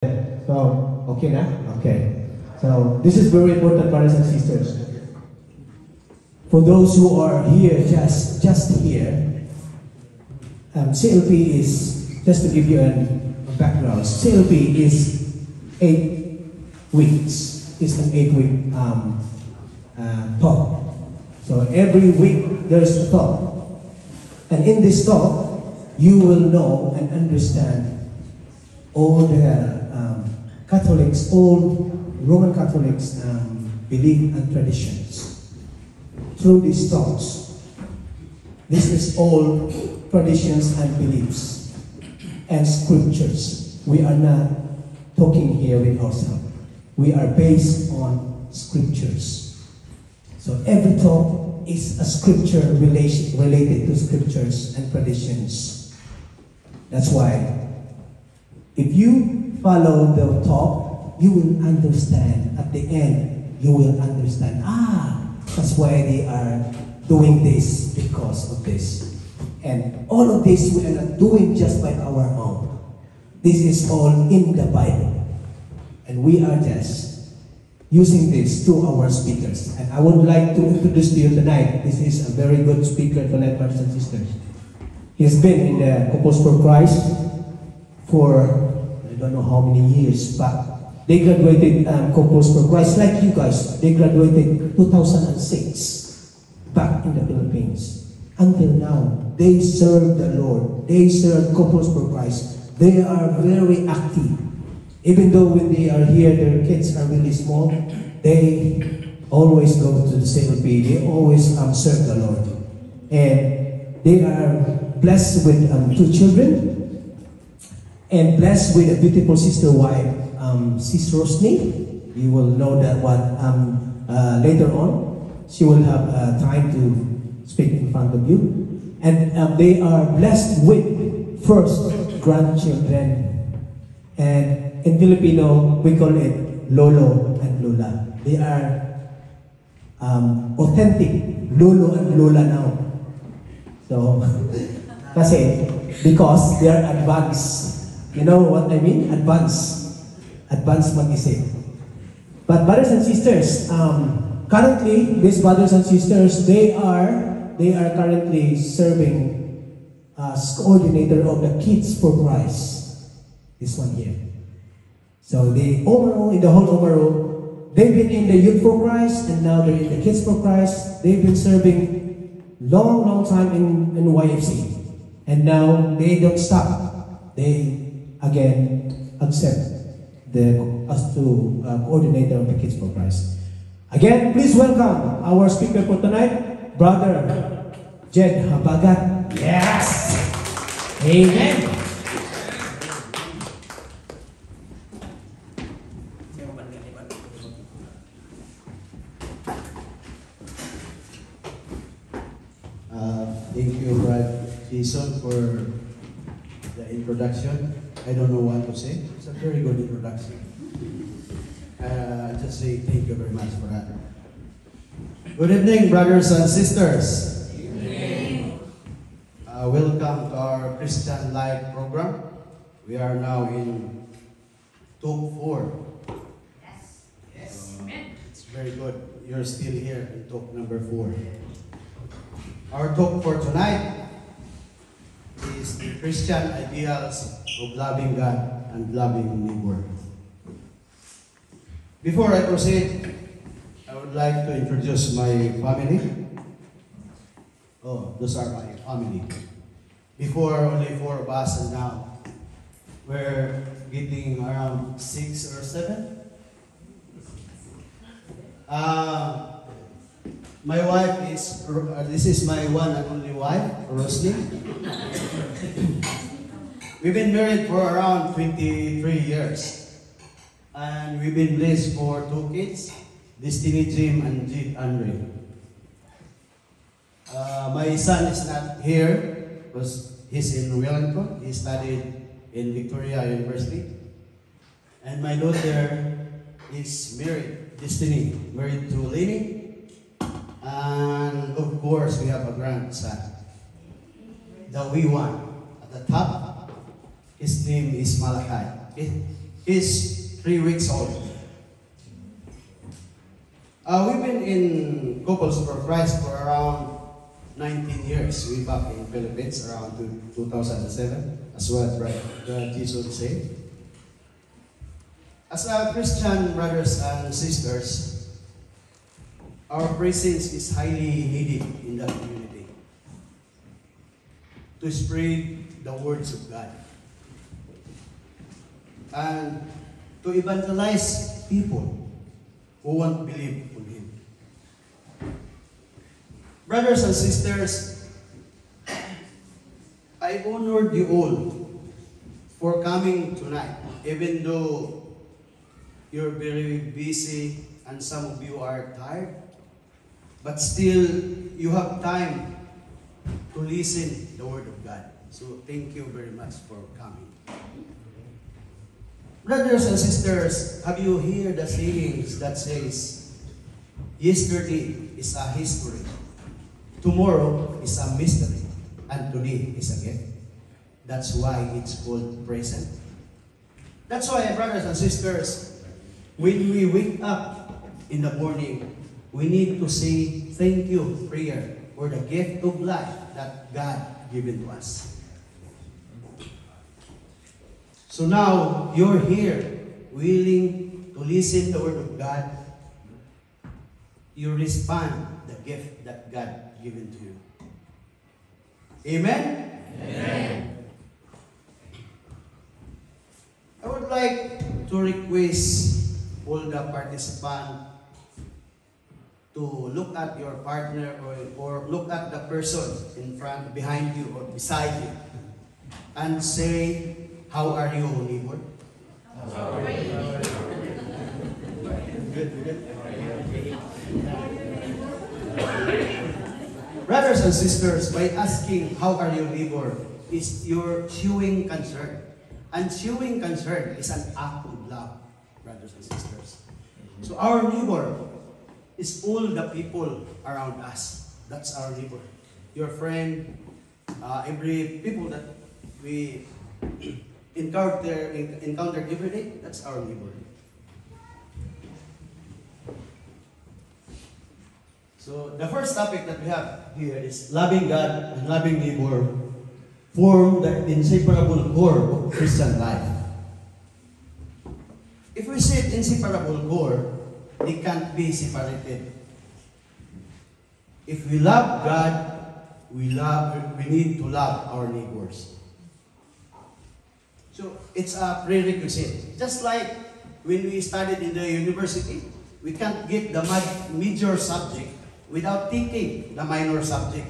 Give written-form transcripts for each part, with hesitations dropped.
So, okay na? Okay. So, this is very important, brothers and sisters. For those who are here, just here, CLP is, just to give you a background, CLP is 8 weeks. It's an 8-week talk. So every week there's a talk. And in this talk, you will know and understand all the Catholics, all Roman Catholics belief and traditions. Through these talks, this is all traditions and beliefs and scriptures. We are not talking here with ourselves. We are based on scriptures. So every talk is a scripture related to scriptures and traditions. That's why if you follow the talk, you will understand. At the end, you will understand. That's why they are doing this, because of this. And all of this we are not doing just by our own. This is all in the Bible. And we are just using this to our speakers. And I would like to introduce to you tonight, this is a very good speaker tonight, brothers and sisters. He's been in the Couples for Christ for, I don't know how many years, but they graduated Couples for Christ, like you guys. They graduated 2006, back in the Philippines. Until now, they serve the Lord. They serve Couples for Christ. They are very active. Even though when they are here, their kids are really small, they always go to the CLP. They always serve the Lord. And they are blessed with 2 children, and blessed with a beautiful sister wife, Sis Rosny. You will know that one later on. She will have time to speak in front of you. And they are blessed with first grandchildren. And in Filipino, we call it Lolo and Lola. They are authentic Lolo and Lola now. So, because they are advanced. You know what I mean? Advanced mag-isip. But brothers and sisters, currently, these brothers and sisters, they are currently serving as coordinator of the Kids for Christ. This one here. So the overall, in the whole overall, they've been in the Youth for Christ, and now they're in the Kids for Christ. They've been serving long time in YFC. And now they don't stop. They again accept us to coordinator of the Kids for Christ. Again, please welcome our speaker for tonight, Brother Jed Habagat. Yes! Amen! Thank you, Brad Jason, for the introduction. I don't know what to say. It's a very good introduction. Just say thank you very much for that. Good evening, brothers and sisters. Welcome to our Christian Life program. We are now in talk 4. Yes. It's very good. You're still here in talk number 4. Our talk for tonight is the Christian ideals of loving God and loving neighbor. Before I proceed, I would like to introduce my family. Oh, those are my family. Before, only 4 of us, and now we're getting around 6 or 7. My wife is, this is my one and only wife, Rosny. We've been married for around 23 years. And we've been blessed for 2 kids, Destiny Jim and Jade Andre. My son is not here because he's in Wellington. He studied in Victoria University. And my daughter is married, Destiny, married to Lenny. And of course, we have a grandson, the wee one at the top. His name is Malachi. He's 3 weeks old. We've been in Couples for Christ for around 19 years. We back in Philippines around 2007, as what Brother Jesus said. As a Christian brothers and sisters, our presence is highly needed in the community to spread the words of God and to evangelize people who won't believe on Him. Brothers and sisters, I honored you all for coming tonight, even though you're very busy and some of you are tired, but still you have time to listen the Word of God. So thank you very much for coming. Brothers and sisters, have you heard the sayings that says, yesterday is a history, tomorrow is a mystery, and today is a gift? That's why it's called present. That's why, brothers and sisters, when we wake up in the morning, we need to say thank you prayer for the gift of life that God given to us. So now, you're here, willing to listen to the Word of God. You respond the gift that God given to you. Amen? Amen. I would like to request all the participants to look at your partner or look at the person in front, behind you, or beside you, and say, how are you, neighbor? How are you? Good. Brothers and sisters, by asking, how are you, neighbor, is your showing concern. And showing concern is an act of love, brothers and sisters. So our neighbor is all the people around us. That's our neighbor. Your friend, every people that we encounter every day, that's our neighbor. So the first topic that we have here is loving God and loving neighbor form the inseparable core of Christian life. If we say inseparable core, they can't be separated. If we love God, we need to love our neighbors. So it's a prerequisite. Just like when we studied in the university, we can't get the major subject without taking the minor subject.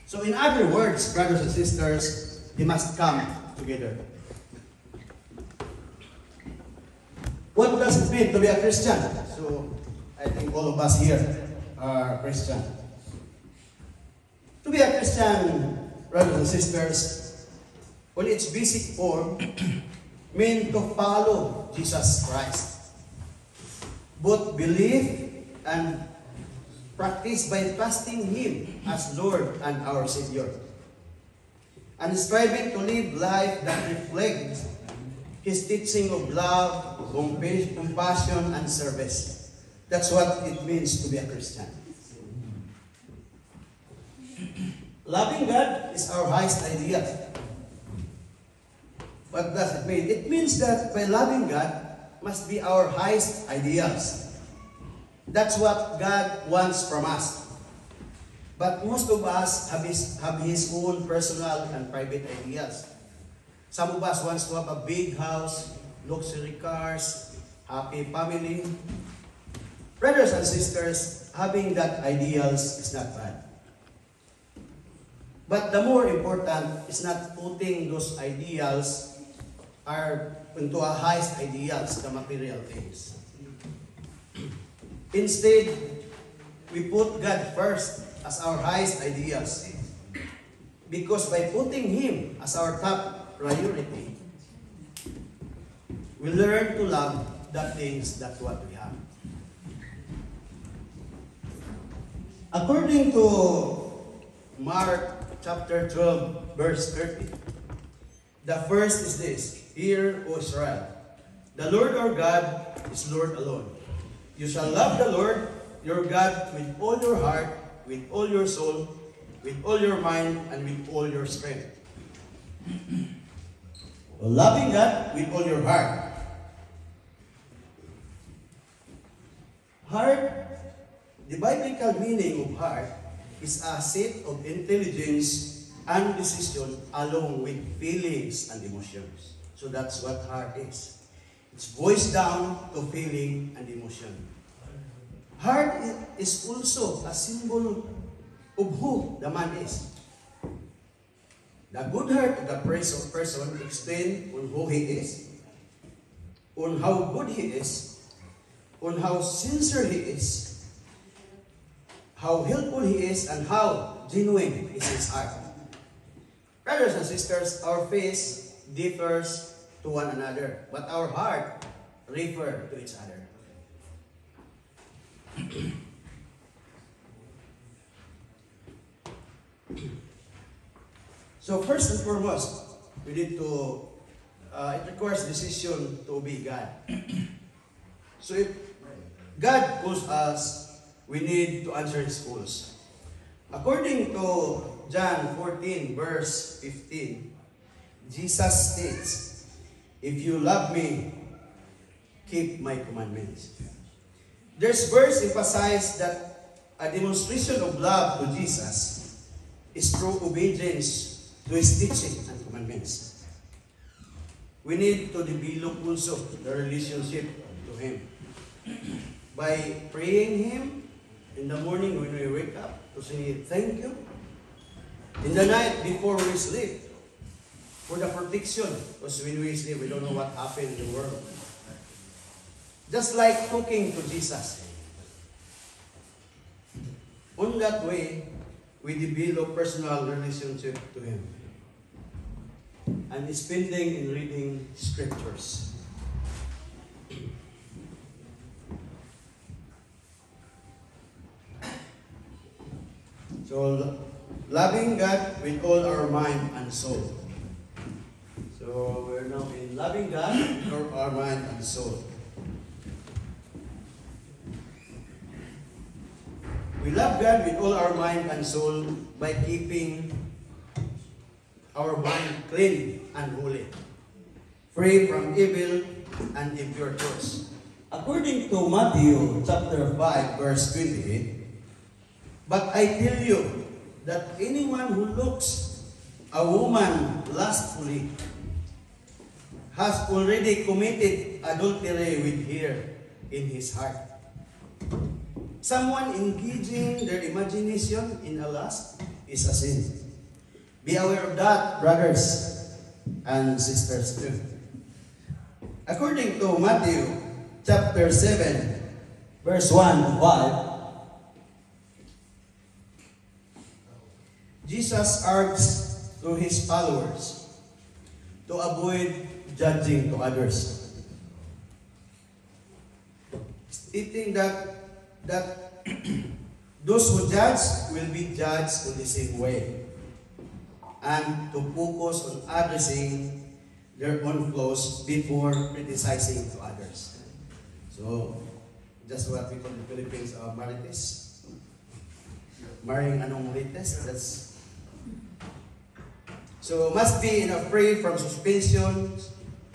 So in other words, brothers and sisters, they must come together. What does it mean to be a Christian? So I think all of us here are Christian. To be a Christian, brothers and sisters, on its basic form, means to follow Jesus Christ. Both believe and practice by trusting Him as Lord and our Savior, and striving to live life that reflects His teaching of love, compassion, and service. That's what it means to be a Christian. Loving God is our highest idea. What does it mean? It means that by loving God must be our highest ideals. That's what God wants from us. But most of us have his own personal and private ideas. Some of us wants to have a big house, luxury cars, happy family. Brothers and sisters, having that ideals is not bad. But the more important is not putting those ideals into our highest ideals, the material things. Instead, we put God first as our highest ideas. Because by putting Him as our top priority, we learn to love the things that what we have. According to Mark chapter 12, verse 30, the first is this: Hear, O Israel, The Lord our God is Lord alone. You shall love the Lord your God with all your heart, with all your soul, with all your mind, and with all your strength. Loving God with all your heart. Heart, the biblical meaning of heart is a set of intelligence and decision along with feelings and emotions. So that's what heart is. It's voiced down to feeling and emotion. Heart is also a symbol of who the man is. The good heart of the person explains on who he is, on how good he is, on how sincere he is, how helpful he is, and how genuine is his heart. Brothers and sisters, our face differs to one another, but our heart refer to each other. So first and foremost, we need to, it requires decision to obey God. So if God calls us, we need to answer His calls. According to John 14 verse 15, Jesus states, "If you love me, keep my commandments." This verse emphasizes that a demonstration of love to Jesus is through obedience to His teaching and commandments. We need to develop also the relationship to Him by praying Him in the morning when we wake up to say thank you. In the night before we sleep, for the protection, because when we sleep, we don't know what happened in the world. Just like talking to Jesus. On that way, we develop personal relationship to Him. And spending in reading scriptures. So, loving God with all our mind and soul. So, we're now in loving God with all our mind and soul. We love God with all our mind and soul by keeping our mind clean and holy, free from evil and impure thoughts. According to Matthew chapter 5 verse 28, "But I tell you that anyone who looks a woman lustfully has already committed adultery with her in his heart." Someone engaging their imagination in a lust is a sin. Be aware of that, brothers and sisters too. According to Matthew chapter 7, verse 1 to 5, Jesus urged to His followers to avoid judging to others, stating that those who judge will be judged in the same way, and to focus on addressing their own flaws before criticizing to others. So, just what we call in the Philippines, marites. Marrying anong marites, that's... So, must be free from suspicion,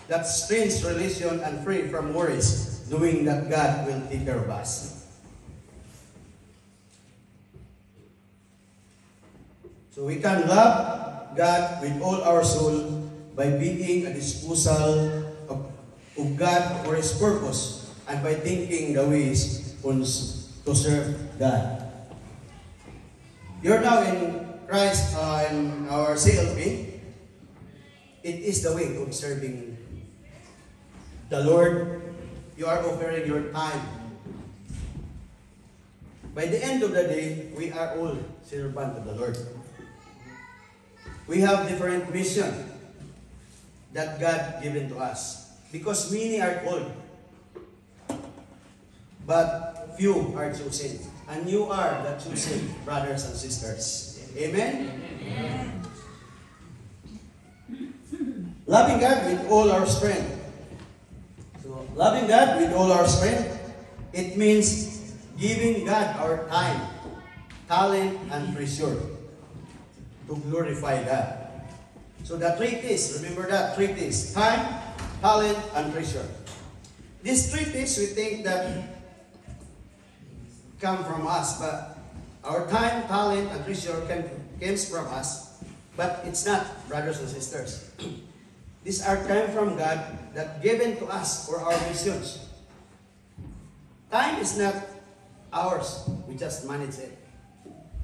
that strange relation, and free from worries, knowing that God will take care of us. So we can love God with all our soul by being a disposal of God for His purpose and by thinking the ways to serve God. You're now in Christ, in our CLP. It is the way of serving the Lord. You are offering your time. By the end of the day, we are all servants of the Lord. We have different mission that God given to us. Because many are called, but few are chosen. And you are the chosen brothers and sisters. Amen? Amen. Loving God with all our strength. So Loving God with all our strength, it means giving God our time, talent, and treasure to glorify God. So the three T's, remember that, three T's: time, talent, and treasure. These three T's we think that come from us, but our time, talent, and treasure comes from us, but it's not, brothers and sisters. These are time from God that given to us for our missions. Time is not ours, we just manage it.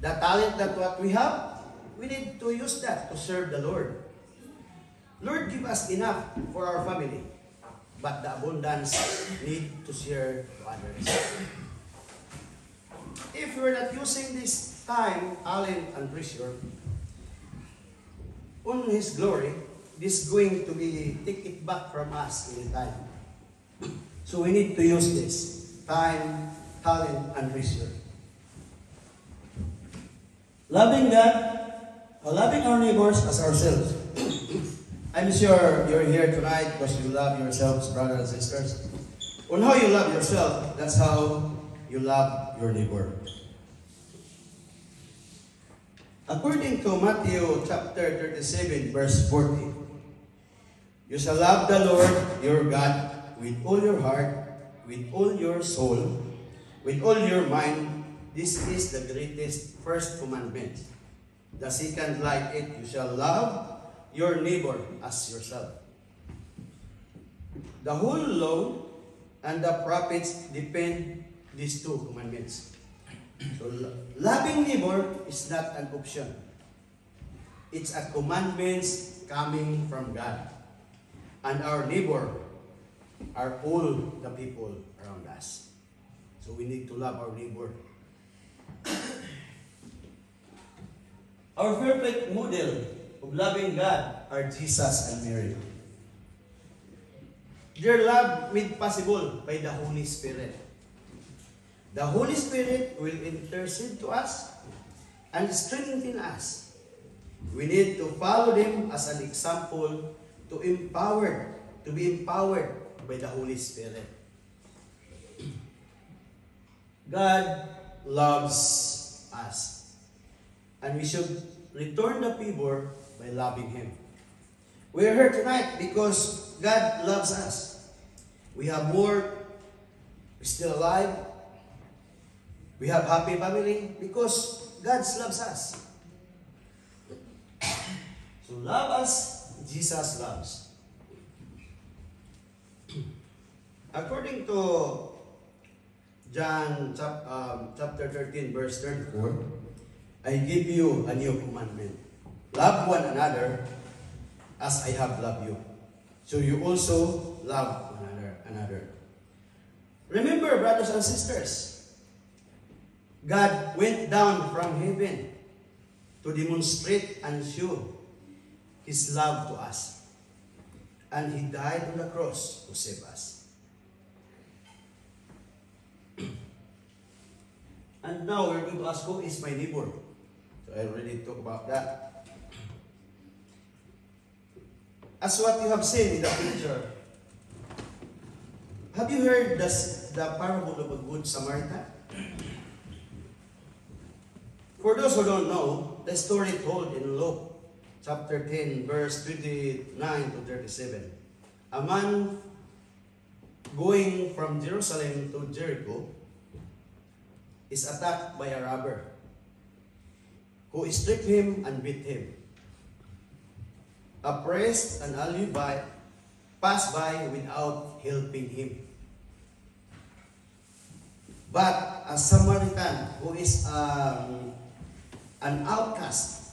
The talent that what we have, we need to use that to serve the Lord. Lord give us enough for our family, but the abundance need to share to others. If we're not using this time, talent, and treasure on His glory, this is going to be take it back from us in time. So we need to use this time, talent, and treasure. Loving God, loving our neighbors as ourselves. I'm sure you're here tonight because you love yourselves, brothers and sisters. On how you love yourself, that's how you love your neighbor. According to Matthew chapter 37, verse 40, you shall love the Lord your God with all your heart, with all your soul, with all your mind. This is the greatest first commandment. The second like it, you shall love your neighbor as yourself. The whole law and the prophets depend these two commandments. So loving neighbor is not an option. It's a commandment coming from God. And our neighbor are all the people around us. So we need to love our neighbor. Our perfect model of loving God are Jesus and Mary. Their love made possible by the Holy Spirit. The Holy Spirit will intercede to us and strengthen us. We need to follow them as an example to be empowered by the Holy Spirit. God loves us, and we should return the favor by loving Him. We are here tonight because God loves us. We have work, we're still alive, we have happy family because God loves us. So love us, Jesus loves. According to John chapter 13, verse 34, I give you a new commandment. Love one another as I have loved you. So you also love one another. Remember, brothers and sisters, God went down from heaven to demonstrate and show His love to us. And He died on the cross to save us. And now we're going to ask, who is my neighbor? So I already talked about that. As what you have seen in the picture, have you heard the parable of a good Samaritan? For those who don't know, the story told in Luke chapter 10, verse 29 to 37. A man going from Jerusalem to Jericho is attacked by a robber who stripped him and beat him. A priest and a Levite passed by without helping him. But a Samaritan who is an outcast,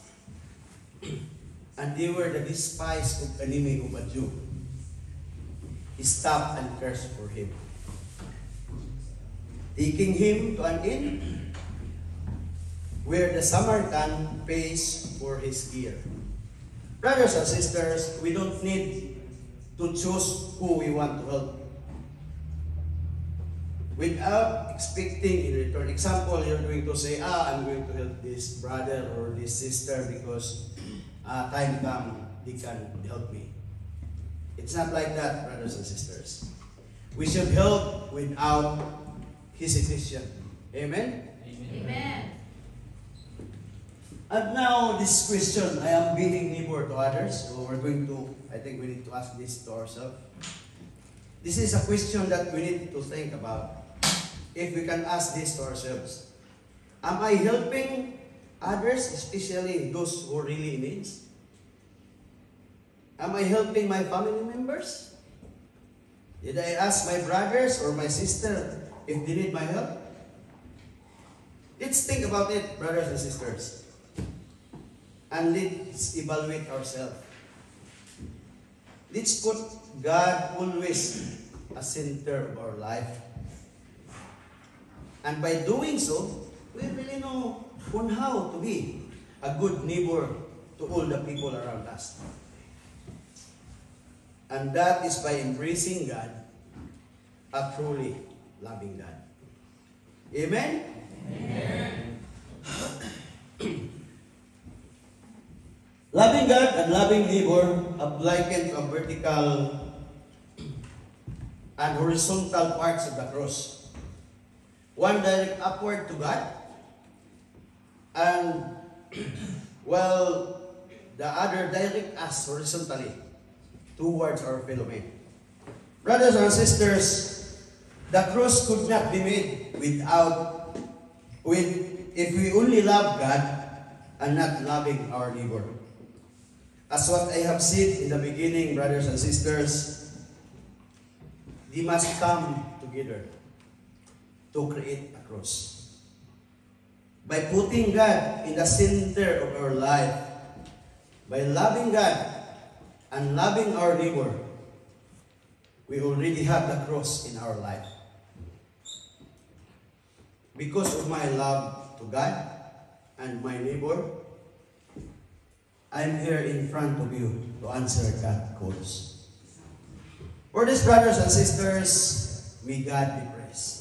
and they were the despised enemy of a Jew, he stopped and cursed for him, taking him to an inn where the Samaritan pays for his gear. Brothers and sisters, we don't need to choose who we want to help without expecting in return. Example, you're going to say, I'm going to help this brother or this sister because time come, they can help me. It's not like that, brothers and sisters. We should help without hesitation. Amen? Amen. And now, this question, I am being neighbor to others. So we're going to, I think we need to ask this to ourselves. This is a question that we need to think about. If we can ask this to ourselves. Am I helping others, especially those who are really in need? Am I helping my family members? Did I ask my brothers or my sister if they need my help? Let's think about it, brothers and sisters. And let's evaluate ourselves. Let's put God always a center of our life. And by doing so, we really know on how to be a good neighbor to all the people around us. And that is by embracing God, a truly loving God. Amen? Amen. Loving God and loving neighbor are likened to a vertical and horizontal parts of the cross. One direct upward to God, and well, the other direct us horizontally towards our fellow men. Brothers and sisters, the cross could not be made if we only love God and not loving our neighbor. As what I have said in the beginning, brothers and sisters, they must come together to create a cross. By putting God in the center of our life, by loving God and loving our neighbor, we already have the cross in our life. Because of my love to God and my neighbor, I'm here in front of you to answer God's calls. For these brothers and sisters, may God be praised.